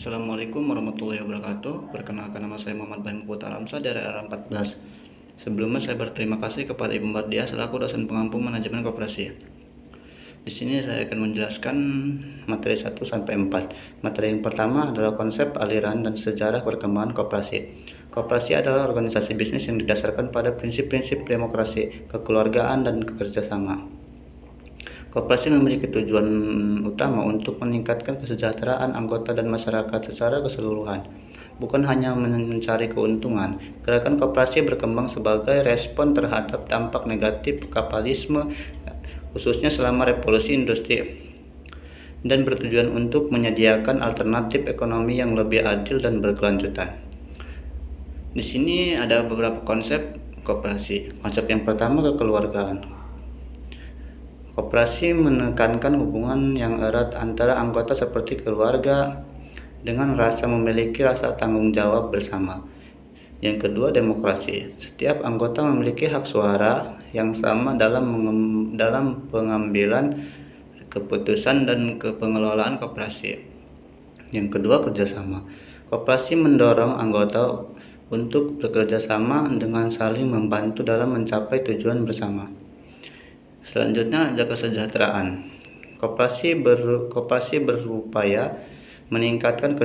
Assalamualaikum warahmatullahi wabarakatuh. Perkenalkan, nama saya Muhammad Baim Putra Alamsa dari R14. Sebelumnya saya berterima kasih kepada Ibu Mardia selaku dosen pengampu manajemen koperasi. Di sini saya akan menjelaskan materi 1 sampai 4. Materi yang pertama adalah konsep, aliran, dan sejarah perkembangan koperasi. Koperasi adalah organisasi bisnis yang didasarkan pada prinsip-prinsip demokrasi, kekeluargaan, dan kerjasama. Koperasi memiliki tujuan utama untuk meningkatkan kesejahteraan anggota dan masyarakat secara keseluruhan, bukan hanya mencari keuntungan. Gerakan koperasi berkembang sebagai respon terhadap dampak negatif kapitalisme, khususnya selama revolusi industri, dan bertujuan untuk menyediakan alternatif ekonomi yang lebih adil dan berkelanjutan. Di sini ada beberapa konsep koperasi. Konsep yang pertama, kekeluargaan. Koperasi menekankan hubungan yang erat antara anggota seperti keluarga dengan memiliki rasa tanggung jawab bersama. Yang kedua, demokrasi. Setiap anggota memiliki hak suara yang sama dalam pengambilan keputusan dan pengelolaan koperasi. Yang kedua, kerjasama. Koperasi mendorong anggota untuk bekerja sama dengan saling membantu dalam mencapai tujuan bersama. Selanjutnya ada kesejahteraan. Koperasi berupaya meningkatkan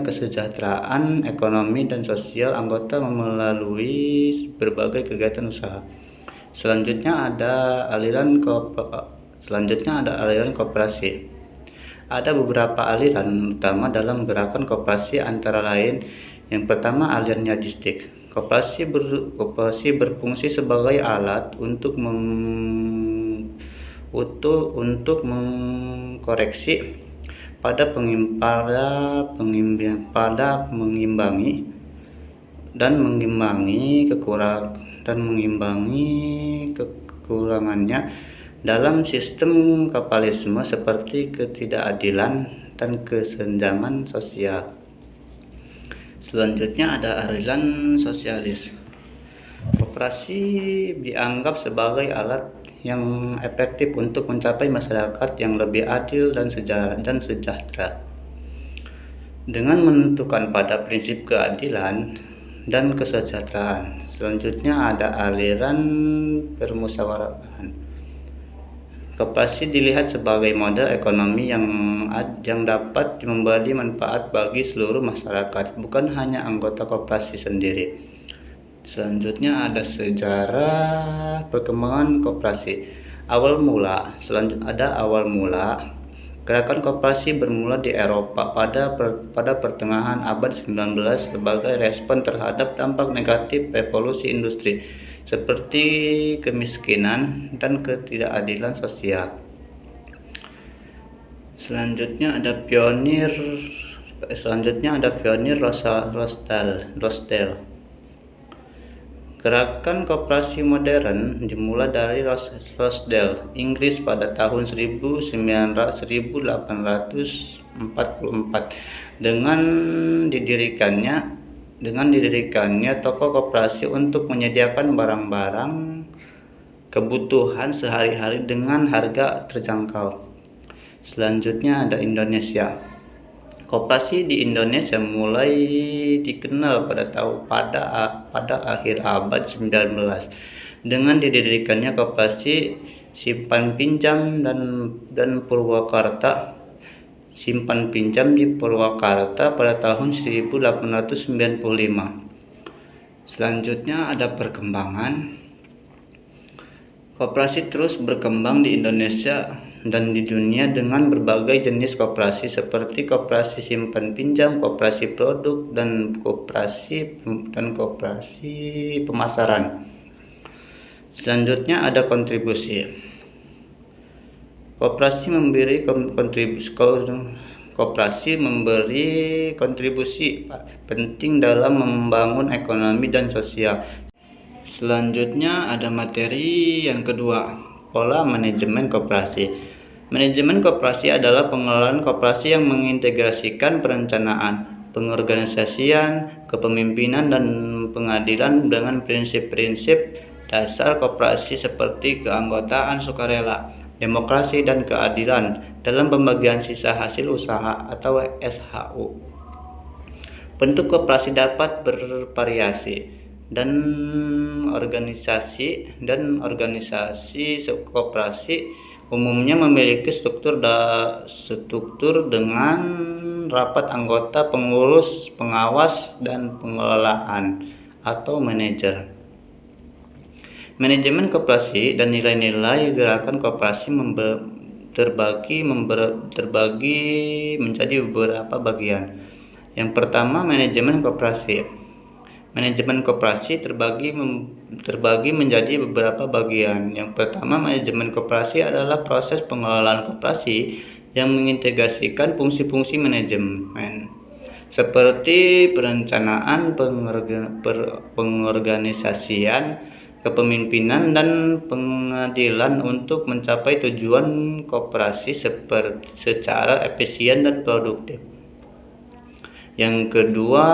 kesejahteraan ekonomi dan sosial anggota melalui berbagai kegiatan usaha. Selanjutnya ada aliran koperasi. Ada beberapa aliran utama dalam gerakan koperasi, antara lain yang pertama, aliran yadistik. Koperasi berfungsi sebagai alat untuk mengkoreksi pada mengimbangi kekurangannya dalam sistem kapitalisme seperti ketidakadilan dan kesenjangan sosial. Selanjutnya ada aliran sosialis. Koperasi dianggap sebagai alat yang efektif untuk mencapai masyarakat yang lebih adil dan sejahtera. Dengan menentukan pada prinsip keadilan dan kesejahteraan. Selanjutnya ada aliran permusyawaratan. Koperasi dilihat sebagai model ekonomi yang dapat memberi manfaat bagi seluruh masyarakat, bukan hanya anggota koperasi sendiri. Selanjutnya ada sejarah perkembangan koperasi. Awal mula. Gerakan koperasi bermula di Eropa pada pertengahan abad 19 sebagai respon terhadap dampak negatif revolusi industri, seperti kemiskinan dan ketidakadilan sosial. Selanjutnya ada pionir Rochdale. Gerakan koperasi modern dimulai dari Rochdale, Inggris pada tahun 1844 dengan didirikannya toko koperasi untuk menyediakan barang-barang kebutuhan sehari-hari dengan harga terjangkau. Selanjutnya ada Indonesia. Koperasi di Indonesia mulai dikenal pada akhir abad 19 dengan didirikannya koperasi simpan pinjam dan Purwakarta. Simpan pinjam di Purwakarta pada tahun 1895. Selanjutnya ada perkembangan. Koperasi terus berkembang di Indonesia dan di dunia dengan berbagai jenis koperasi seperti koperasi simpan pinjam, koperasi produk, dan koperasi pemasaran. Selanjutnya ada kontribusi. Koperasi memberi kontribusi penting dalam membangun ekonomi dan sosial. Selanjutnya ada materi yang kedua, pola manajemen koperasi. Manajemen koperasi adalah pengelolaan koperasi yang mengintegrasikan perencanaan, pengorganisasian, kepemimpinan, dan pengadilan dengan prinsip-prinsip dasar koperasi seperti keanggotaan sukarela, demokrasi, dan keadilan dalam pembagian sisa hasil usaha atau SHU. Bentuk koperasi dapat bervariasi dan organisasi koperasi umumnya memiliki struktur dengan rapat anggota, pengurus, pengawas, dan pengelolaan atau manajer. Manajemen koperasi dan nilai-nilai gerakan koperasi terbagi menjadi beberapa bagian. Yang pertama, manajemen koperasi. Manajemen koperasi terbagi menjadi beberapa bagian. Yang pertama, manajemen koperasi adalah proses pengelolaan koperasi yang mengintegrasikan fungsi-fungsi manajemen seperti perencanaan, pengorganisasian, kepemimpinan, dan pengadilan untuk mencapai tujuan koperasi secara efisien dan produktif. Yang kedua,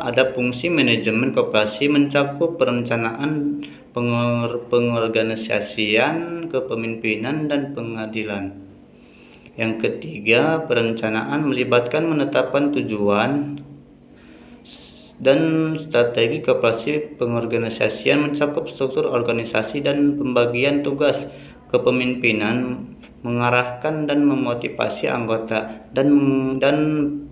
ada fungsi manajemen koperasi mencakup perencanaan, pengorganisasian, kepemimpinan, dan pengadilan. Yang ketiga, perencanaan melibatkan menetapkan tujuan dan strategi koperasi. Pengorganisasian mencakup struktur organisasi dan pembagian tugas. Kepemimpinan mengarahkan dan memotivasi anggota, dan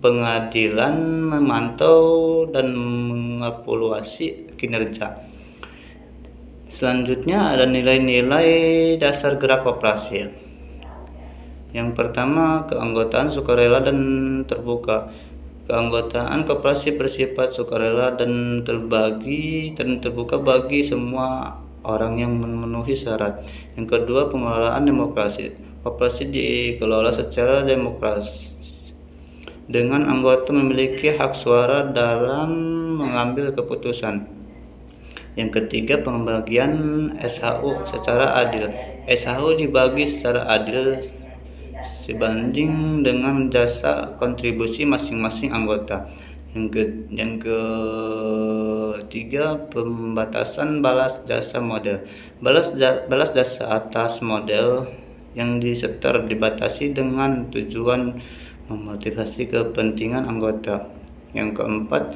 pengadilan memantau dan mengevaluasi kinerja. Selanjutnya ada nilai-nilai dasar gerak koperasi. Yang pertama, keanggotaan sukarela dan terbuka. Keanggotaan koperasi bersifat sukarela dan terbuka bagi semua orang yang memenuhi syarat. Yang kedua, pengelolaan demokrasi. Koperasi dikelola secara demokratis dengan anggota memiliki hak suara dalam mengambil keputusan. Yang ketiga, pembagian SHU secara adil. SHU dibagi secara adil sebanding dengan jasa kontribusi masing-masing anggota. Yang ketiga, pembatasan balas jasa model. Balas jasa atas model yang disetor dibatasi dengan tujuan memotivasi kepentingan anggota. Yang keempat,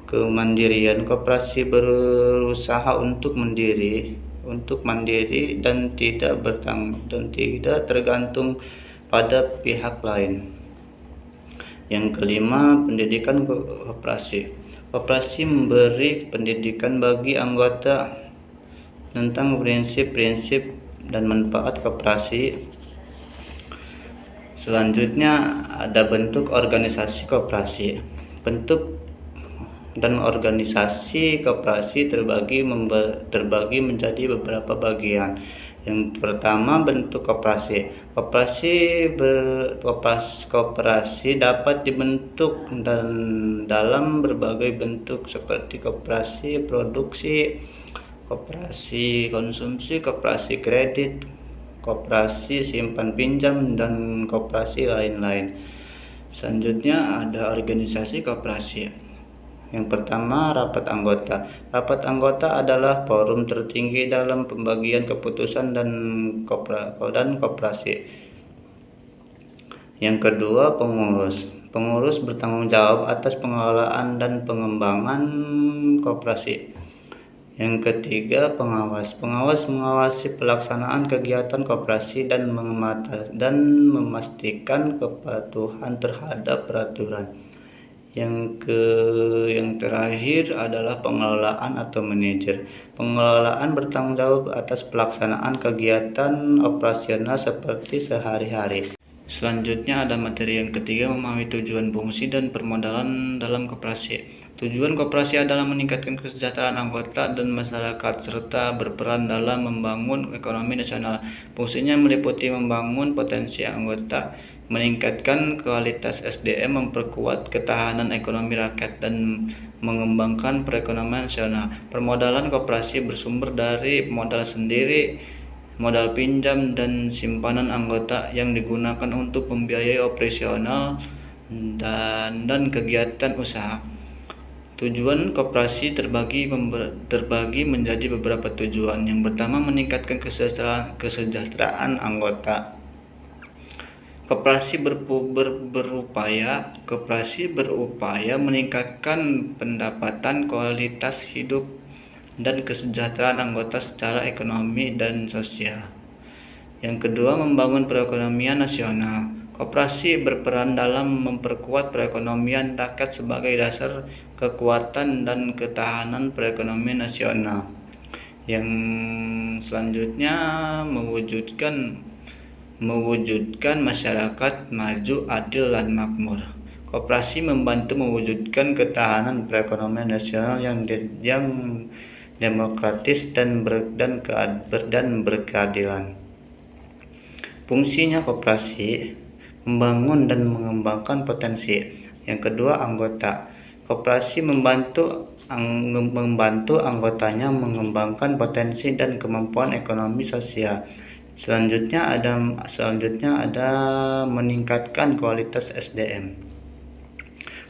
kemandirian. Koperasi berusaha untuk mandiri dan tidak tergantung pada pihak lain. Yang kelima, pendidikan koperasi. Koperasi memberi pendidikan bagi anggota tentang prinsip-prinsip dan manfaat koperasi. Selanjutnya ada bentuk organisasi koperasi. Bentuk dan organisasi koperasi terbagi menjadi beberapa bagian. Yang pertama, bentuk koperasi. Koperasi dapat dibentuk dalam berbagai bentuk seperti koperasi produksi, koperasi konsumsi, koperasi kredit, koperasi simpan pinjam, dan koperasi lain-lain. Selanjutnya ada organisasi koperasi. Yang pertama, rapat anggota. Rapat anggota adalah forum tertinggi dalam pembagian keputusan dan koperasi. Yang kedua, pengurus. Pengurus bertanggung jawab atas pengelolaan dan pengembangan koperasi. Yang ketiga, pengawas. Pengawas mengawasi pelaksanaan kegiatan koperasi dan memastikan kepatuhan terhadap peraturan. Yang terakhir adalah pengelolaan atau manajer. Pengelolaan bertanggung jawab atas pelaksanaan kegiatan operasional seperti sehari-hari. Selanjutnya ada materi yang ketiga, memahami tujuan, fungsi, dan permodalan dalam koperasi. Tujuan koperasi adalah meningkatkan kesejahteraan anggota dan masyarakat serta berperan dalam membangun ekonomi nasional. Fungsinya meliputi membangun potensi anggota, meningkatkan kualitas SDM, memperkuat ketahanan ekonomi rakyat, dan mengembangkan perekonomian nasional. Permodalan koperasi bersumber dari modal sendiri, modal pinjam, dan simpanan anggota yang digunakan untuk membiayai operasional dan kegiatan usaha. Tujuan koperasi terbagi menjadi beberapa tujuan. Yang pertama, meningkatkan kesejahteraan anggota. Koperasi berupaya meningkatkan pendapatan, kualitas hidup, dan kesejahteraan anggota secara ekonomi dan sosial. Yang kedua, membangun perekonomian nasional. Koperasi berperan dalam memperkuat perekonomian rakyat sebagai dasar kekuatan dan ketahanan perekonomian nasional. Yang selanjutnya, mewujudkan masyarakat maju, adil, dan makmur. Koperasi membantu mewujudkan ketahanan perekonomian nasional yang demokratis dan berkeadilan. Fungsinya koperasi membangun dan mengembangkan potensi. Yang kedua, anggota. Koperasi membantu anggotanya mengembangkan potensi dan kemampuan ekonomi sosial. Selanjutnya ada meningkatkan kualitas SDM.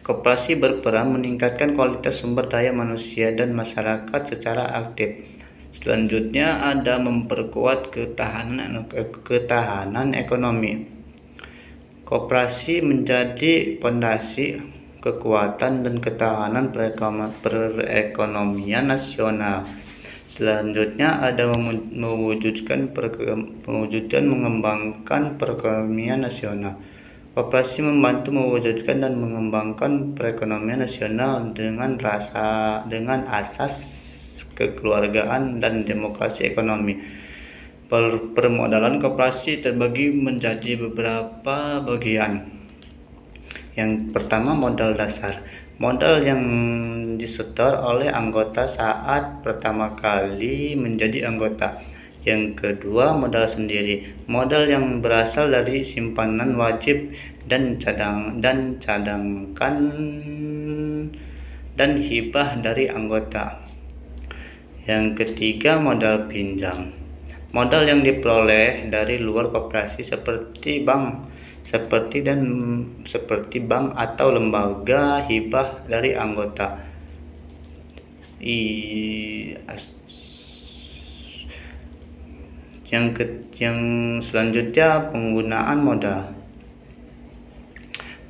Koperasi berperan meningkatkan kualitas sumber daya manusia dan masyarakat secara aktif. Selanjutnya ada memperkuat ketahanan ekonomi. Koperasi menjadi pondasi kekuatan dan ketahanan perekonomian nasional. Selanjutnya ada mewujudkan mengembangkan perekonomian nasional. Koperasi membantu mewujudkan dan mengembangkan perekonomian nasional dengan asas kekeluargaan dan demokrasi ekonomi. Permodalan koperasi terbagi menjadi beberapa bagian. Yang pertama, modal dasar. Modal yang disetor oleh anggota saat pertama kali menjadi anggota. Yang kedua, modal sendiri. Modal yang berasal dari simpanan wajib dan cadangkan dan hibah dari anggota. Yang ketiga, modal pinjam. Modal yang diperoleh dari luar koperasi seperti bank atau lembaga hibah dari anggota. Yang selanjutnya, penggunaan modal.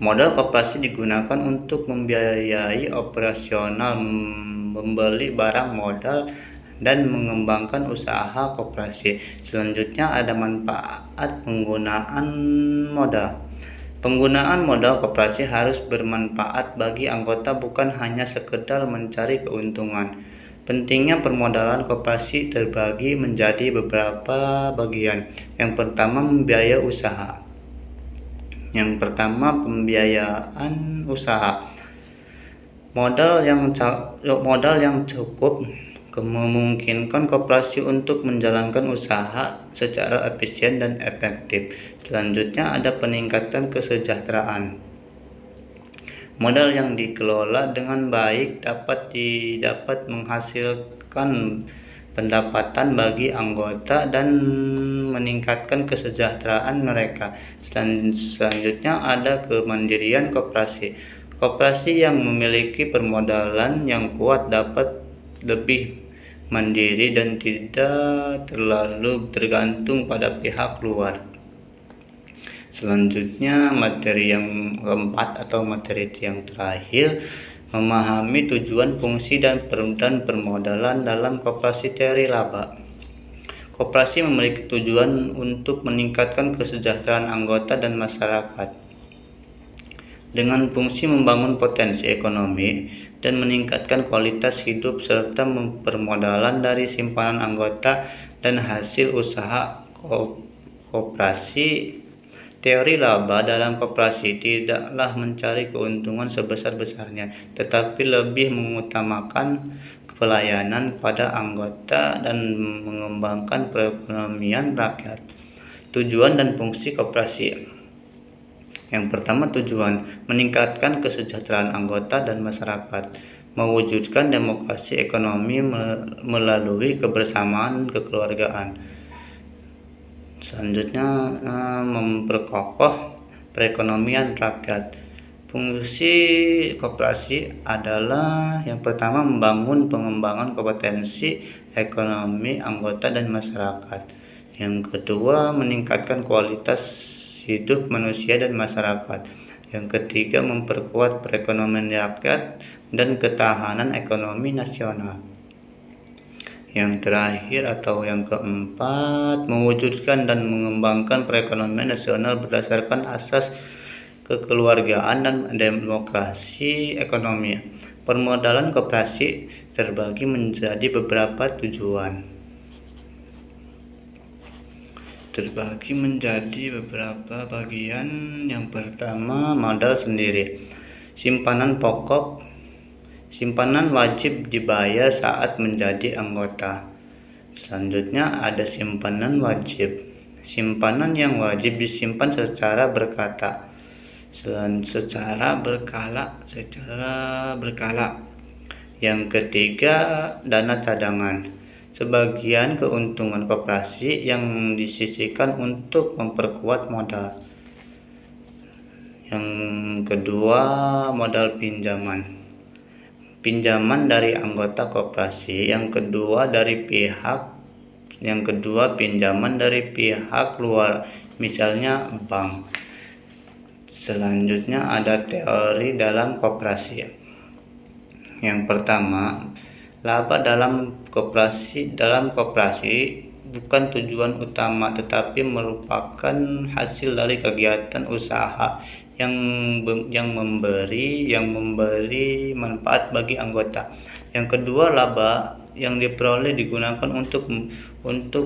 Modal koperasi digunakan untuk membiayai operasional, membeli barang modal, dan mengembangkan usaha koperasi. Selanjutnya ada manfaat penggunaan modal. Penggunaan modal koperasi harus bermanfaat bagi anggota, bukan hanya sekedar mencari keuntungan. Pentingnya permodalan koperasi terbagi menjadi beberapa bagian. Yang pertama, membiayai usaha. Yang pertama, pembiayaan usaha. Modal yang cukup memungkinkan koperasi untuk menjalankan usaha secara efisien dan efektif. Selanjutnya ada peningkatan kesejahteraan. Modal yang dikelola dengan baik dapat menghasilkan pendapatan bagi anggota dan meningkatkan kesejahteraan mereka. Selanjutnya ada kemandirian koperasi. Koperasi yang memiliki permodalan yang kuat dapat lebih mandiri dan tidak terlalu tergantung pada pihak luar. Selanjutnya, materi yang keempat atau materi yang terakhir, memahami tujuan, fungsi, dan permodalan dalam koperasi teori laba. Koperasi memiliki tujuan untuk meningkatkan kesejahteraan anggota dan masyarakat dengan fungsi membangun potensi ekonomi dan meningkatkan kualitas hidup, serta permodalan dari simpanan anggota dan hasil usaha koperasi. Teori laba dalam koperasi tidaklah mencari keuntungan sebesar-besarnya, tetapi lebih mengutamakan pelayanan pada anggota dan mengembangkan perekonomian rakyat. Tujuan dan fungsi koperasi. Yang pertama, tujuan meningkatkan kesejahteraan anggota dan masyarakat, mewujudkan demokrasi ekonomi melalui kebersamaan kekeluargaan. Selanjutnya, memperkokoh perekonomian rakyat. Fungsi koperasi adalah yang pertama membangun pengembangan kompetensi ekonomi anggota dan masyarakat. Yang kedua meningkatkan kualitas hidup manusia dan masyarakat. Yang ketiga memperkuat perekonomian rakyat dan ketahanan ekonomi nasional. Yang terakhir atau yang keempat mewujudkan dan mengembangkan perekonomian nasional berdasarkan asas kekeluargaan dan demokrasi ekonomi. Permodalan koperasi terbagi menjadi beberapa tujuan. Terbagi menjadi beberapa bagian. Yang pertama, modal sendiri. Simpanan pokok. Simpanan wajib dibayar saat menjadi anggota. Selanjutnya ada simpanan wajib. Simpanan yang wajib disimpan secara berkala. Yang ketiga, dana cadangan. Sebagian keuntungan koperasi yang disisihkan untuk memperkuat modal. Yang kedua, modal pinjaman. Pinjaman dari anggota koperasi. Yang kedua pinjaman dari pihak luar, misalnya bank. Selanjutnya ada teori dalam koperasi. Yang pertama, laba dalam koperasi bukan tujuan utama tetapi merupakan hasil dari kegiatan usaha yang memberi manfaat bagi anggota. Yang kedua, laba yang diperoleh digunakan untuk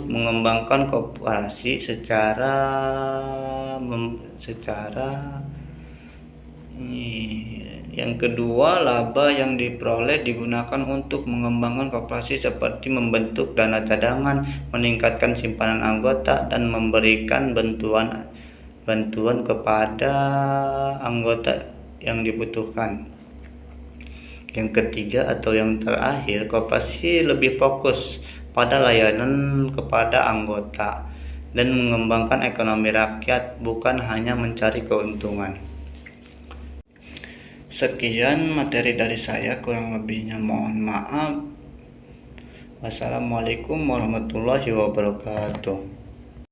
mengembangkan koperasi seperti membentuk dana cadangan, meningkatkan simpanan anggota, dan memberikan bantuan kepada anggota yang dibutuhkan. Yang ketiga atau yang terakhir, koperasi lebih fokus pada layanan kepada anggota dan mengembangkan ekonomi rakyat, bukan hanya mencari keuntungan. Sekian materi dari saya, kurang lebihnya mohon maaf. Wassalamualaikum warahmatullahi wabarakatuh.